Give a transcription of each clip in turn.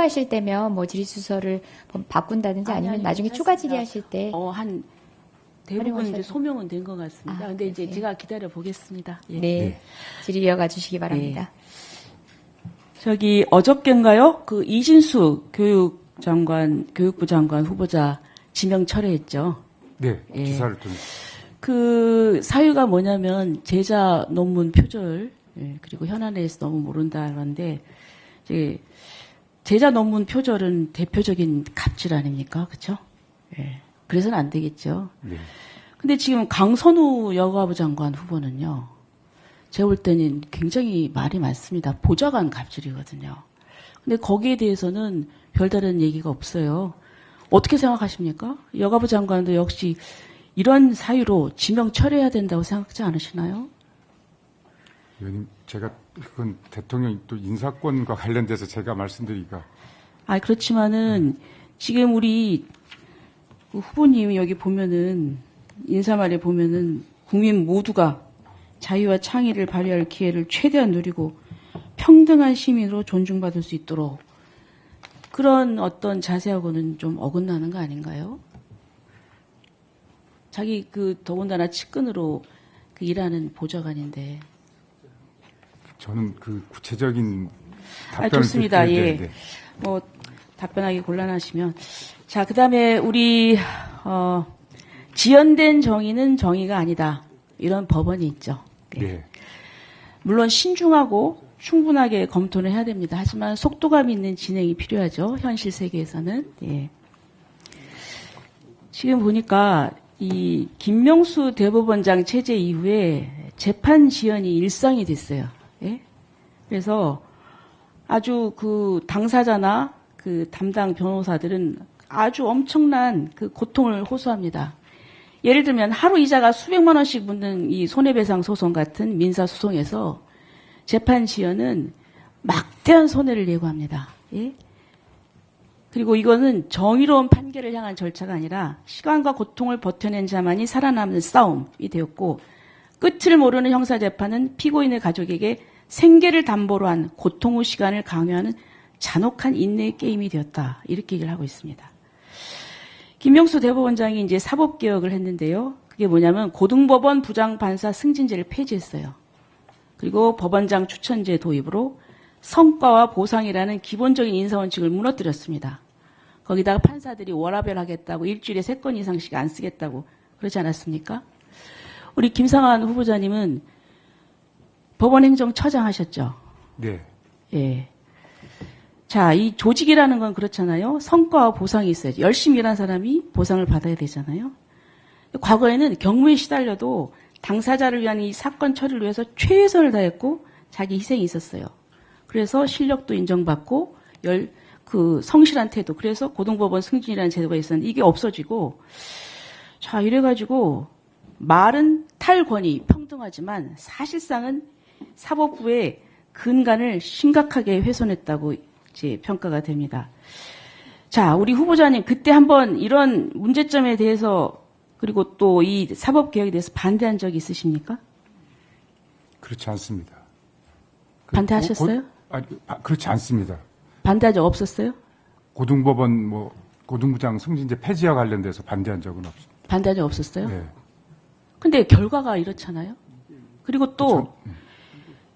필요하실 때면 뭐 질의수서를 바꾼다든지 아니면 나중에 추가 질의하실 때 한 대부분 이제 활용하셔도. 소명은 된 것 같습니다. 근데 이제 그러세요? 제가 기다려 보겠습니다. 예. 네, 질의 이어가 주시기 바랍니다. 저기 어저께인가요? 그 이진수 교육부 장관 후보자 지명 철회했죠. 네, 예. 기사를 통해. 그 사유가 뭐냐면 제자 논문 표절, 그리고 현안에서 너무 모른다 그런데 이제 제자 논문 표절은 대표적인 갑질 아닙니까? 그렇죠? 예. 그래서는 안 되겠죠. 네. 근데 지금 강선우 여가부 장관 후보는요. 제가 볼 때는 굉장히 말이 많습니다. 보좌관 갑질이거든요. 근데 거기에 대해서는 별다른 얘기가 없어요. 어떻게 생각하십니까? 여가부 장관도 역시 이런 사유로 지명 철회해야 된다고 생각하지 않으시나요? 의원님, 제가 그건 대통령 또 인사권과 관련돼서 제가 말씀드리기가. 그렇지만은 지금 우리 후보님이 여기 보면은 인사말에 보면은 국민 모두가 자유와 창의를 발휘할 기회를 최대한 누리고 평등한 시민으로 존중받을 수 있도록 그런 어떤 자세하고는 좀 어긋나는 거 아닌가요? 자기 더군다나 측근으로 일하는 보좌관인데. 저는 그 구체적인 답변을 좋습니다. 드리는데, 예. 뭐 답변하기 곤란하시면. 자, 그다음에 우리 지연된 정의는 정의가 아니다. 이런 법원이 있죠. 예. 네. 물론 신중하고 충분하게 검토를 해야 됩니다. 하지만 속도감 있는 진행이 필요하죠. 현실 세계에서는. 예. 지금 보니까 이 김명수 대법원장 체제 이후에 재판 지연이 일상이 됐어요. 예? 그래서 아주 당사자나 담당 변호사들은 아주 엄청난 고통을 호소합니다. 예를 들면 하루 이자가 수백만 원씩 붙는 이 손해배상 소송 같은 민사 소송에서 재판 지연은 막대한 손해를 예고합니다. 예? 그리고 이거는 정의로운 판결을 향한 절차가 아니라 시간과 고통을 버텨낸 자만이 살아남는 싸움이 되었고 끝을 모르는 형사재판은 피고인의 가족에게 생계를 담보로 한 고통 후 시간을 강요하는 잔혹한 인내의 게임이 되었다. 이렇게 얘기를 하고 있습니다. 김명수 대법원장이 이제 사법개혁을 했는데요. 그게 뭐냐면 고등법원 부장판사 승진제를 폐지했어요. 그리고 법원장 추천제 도입으로 성과와 보상이라는 기본적인 인사원칙을 무너뜨렸습니다. 거기다가 판사들이 워라밸 하겠다고 일주일에 3건 이상씩 안 쓰겠다고 그러지 않았습니까? 우리 김상환 후보자님은 법원행정처장 하셨죠? 네. 예. 자, 이 조직이라는 건 그렇잖아요. 성과와 보상이 있어야죠. 열심히 일한 사람이 보상을 받아야 되잖아요. 과거에는 경무에 시달려도 당사자를 위한 이 사건 처리를 위해서 최선을 다했고 자기 희생이 있었어요. 그래서 실력도 인정받고 성실한 태도. 그래서 고등법원 승진이라는 제도가 있었는데 이게 없어지고 자, 이래가지고 말은 탈권위 평등하지만 사실상은 사법부의 근간을 심각하게 훼손했다고 이제 평가가 됩니다. 자, 우리 후보자님 그때 한번 이런 문제점에 대해서 그리고 또 이 사법개혁에 대해서 반대한 적이 있으십니까? 그렇지 않습니다. 반대하셨어요? 그렇지 않습니다. 반대한 적 없었어요? 고등법원 고등부장 승진제 폐지와 관련돼서 반대한 적은 없습니다. 반대한 적 없었어요? 네. 근데 결과가 이렇잖아요? 그리고 또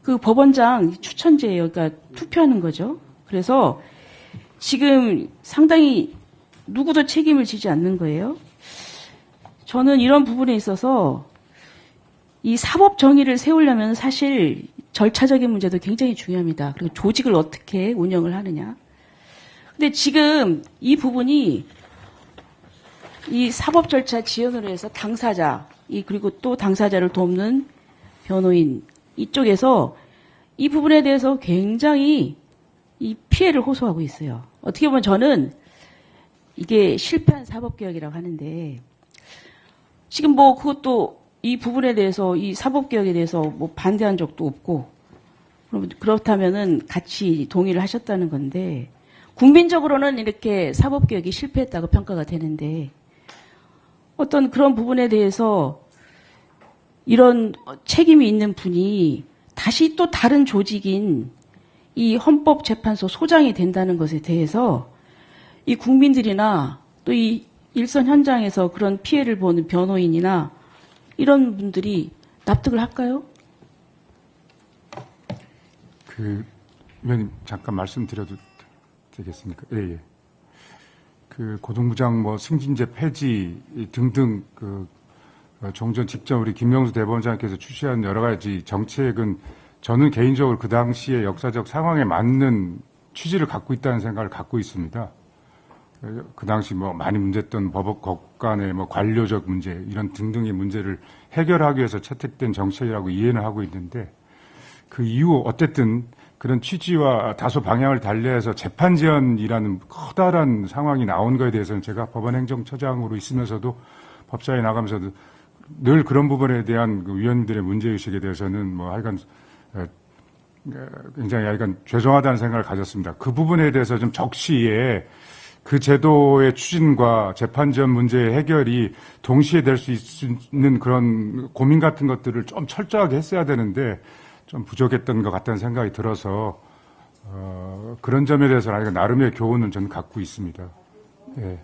그 법원장 추천제예요. 그러니까 투표하는 거죠. 그래서 지금 상당히 누구도 책임을 지지 않는 거예요. 저는 이런 부분에 있어서 이 사법 정의를 세우려면 사실 절차적인 문제도 굉장히 중요합니다. 그리고 조직을 어떻게 운영을 하느냐. 근데 지금 이 부분이 이 사법 절차 지연으로 해서 당사자, 그리고 또 당사자를 돕는 변호인 이쪽에서 이 부분에 대해서 굉장히 이 피해를 호소하고 있어요. 어떻게 보면 저는 이게 실패한 사법개혁이라고 하는데 지금 뭐 그것도 이 부분에 대해서 이 사법개혁에 대해서 뭐 반대한 적도 없고 그렇다면은 같이 동의를 하셨다는 건데 국민적으로는 이렇게 사법개혁이 실패했다고 평가가 되는데 어떤 그런 부분에 대해서 이런 책임이 있는 분이 다시 또 다른 조직인 이 헌법재판소 소장이 된다는 것에 대해서 이 국민들이나 또 이 일선 현장에서 그런 피해를 보는 변호인이나 이런 분들이 납득을 할까요? 위원님 잠깐 말씀드려도 되겠습니까? 예. 고등부장 승진제 폐지 등등 종전 직전 우리 김명수 대법원장께서 출시한 여러 가지 정책은 저는 개인적으로 그 당시의 역사적 상황에 맞는 취지를 갖고 있다는 생각을 갖고 있습니다. 그 당시 많이 문제했던 법 간의 관료적 문제 이런 등등의 문제를 해결하기 위해서 채택된 정책이라고 이해는 하고 있는데 그 이후 어쨌든 그런 취지와 다소 방향을 달리해서 재판 지연이라는 커다란 상황이 나온 거에 대해서는 제가 법원행정처장으로 있으면서도 법사에 나가면서도 늘 그런 부분에 대한 위원님들의 문제의식에 대해서는 하여간 굉장히 약간 죄송하다는 생각을 가졌습니다. 그 부분에 대해서 좀 적시에 그 제도의 추진과 재판 지연 문제의 해결이 동시에 될 수 있는 그런 고민 같은 것들을 좀 철저하게 했어야 되는데 좀 부족했던 것 같다는 생각이 들어서 그런 점에 대해서는 나름의 교훈은 저는 갖고 있습니다. 예.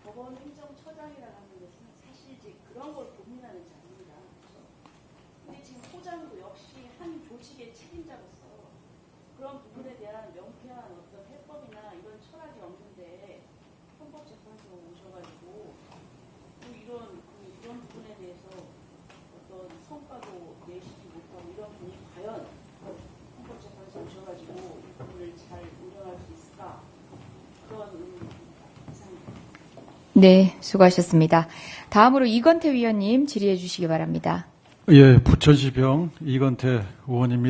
법원 행정처장이라는 것은 사실 이제 그런 걸 고민하는 자입니다. 근데 지금 소장도 역시 한 조직의 책임자로서 그런 부분에 대한 명쾌한 어떤 해법이나 이런 철학이 없는데 헌법재판소로 오셔가지고 또 이런 부분에 대해서 어떤 성과도 내시지 못하고 이런 분이 과연 헌법재판소 오셔가지고 이 부분을 잘 운영할 수 있을까? 그런 의문입니다. 이상입니다. 네, 수고하셨습니다. 다음으로 이건태 위원님 질의해 주시기 바랍니다. 예, 부천시병 이건태 의원입니다.